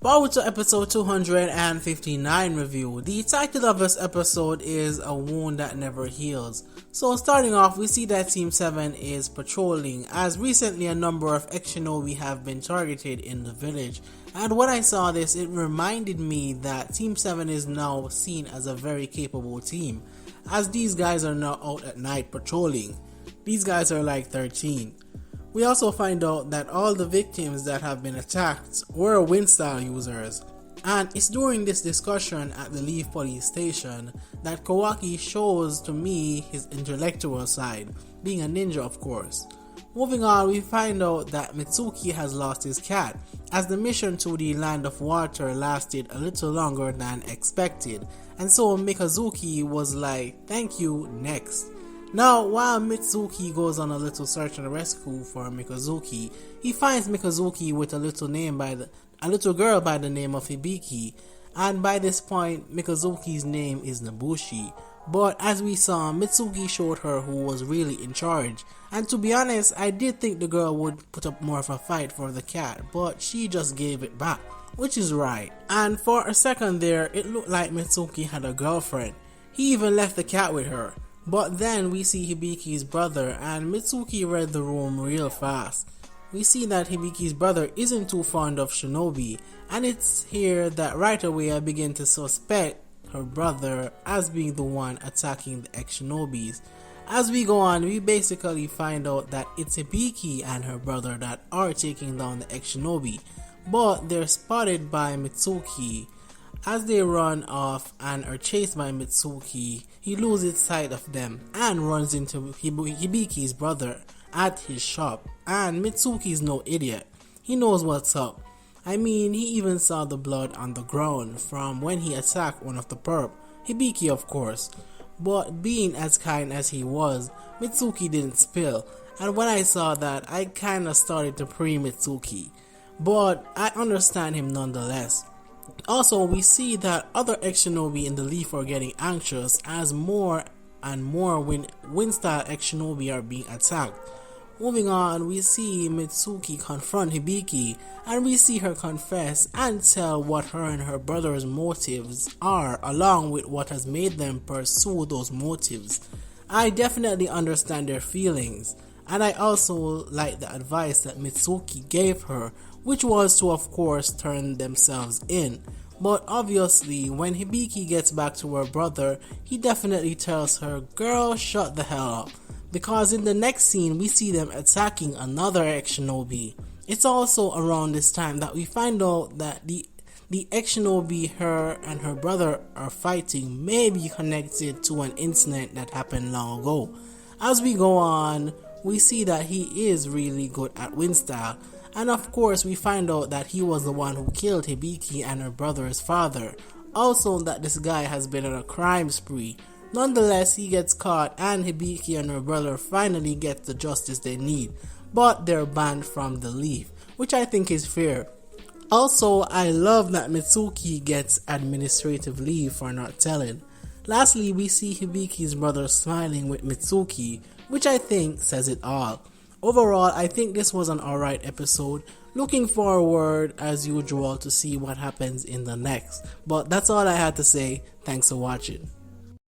Boruto episode 259 review. The title of this episode is A Wound That Never Heals. So starting off, we see that Team 7 is patrolling, as recently a number of ex-shinobi have been targeted in the village. And when I saw this, it reminded me that Team 7 is now seen as a very capable team, as these guys are now out at night patrolling. These guys are like 13. We also find out that all the victims that have been attacked were Wind-style users, and it's during this discussion at the Leaf police station that Kawaki shows to me his intellectual side, being a ninja of course. Moving on, we find out that Mitsuki has lost his cat, as the mission to the Land of Water lasted a little longer than expected, and so Mikazuki was like, thank you, next. Now, while Mitsuki goes on a little search and rescue for Mikazuki, he finds Mikazuki with a little girl by the name of Hibiki, and by this point, Mikazuki's name is Nabushi. But as we saw, Mitsuki showed her who was really in charge, and to be honest, I did think the girl would put up more of a fight for the cat, but she just gave it back, which is right. And for a second there, it looked like Mitsuki had a girlfriend. He even left the cat with her. But then we see Hibiki's brother, and Mitsuki read the room real fast. We see that Hibiki's brother isn't too fond of shinobi, and it's here that right away I begin to suspect her brother as being the one attacking the ex-shinobis. As we go on, we basically find out that it's Hibiki and her brother that are taking down the ex-shinobi, but they're spotted by Mitsuki. As they run off and are chased by Mitsuki, he loses sight of them and runs into Hibiki's brother at his shop. And Mitsuki's no idiot. He knows what's up. I mean, he even saw the blood on the ground from when he attacked one of the perp, Hibiki of course. But being as kind as he was, Mitsuki didn't spill. And when I saw that, I kinda started to pray Mitsuki. But I understand him nonetheless. Also, we see that other ex-shinobi in the Leaf are getting anxious as more and more Wind-style ex-shinobi are being attacked. Moving on, we see Mitsuki confront Hibiki, and we see her confess and tell what her and her brother's motives are, along with what has made them pursue those motives. I definitely understand their feelings, and I also like the advice that Mitsuki gave her, which was to of course turn themselves in. But obviously, when Hibiki gets back to her brother, he definitely tells her, girl, shut the hell up. Because in the next scene, we see them attacking another ex-shinobi. It's also around this time that we find out that the ex-shinobi her and her brother are fighting may be connected to an incident that happened long ago. As we go on, we see that he is really good at Wind-style. And of course, we find out that he was the one who killed Hibiki and her brother's father. Also, that this guy has been on a crime spree. Nonetheless, he gets caught and Hibiki and her brother finally get the justice they need. But they're banned from the Leaf, which I think is fair. Also, I love that Mitsuki gets administrative leave for not telling. Lastly, we see Hibiki's brother smiling with Mitsuki, which I think says it all. Overall, I think this was an alright episode. Looking forward, as usual, to see what happens in the next. But that's all I had to say. Thanks for watching.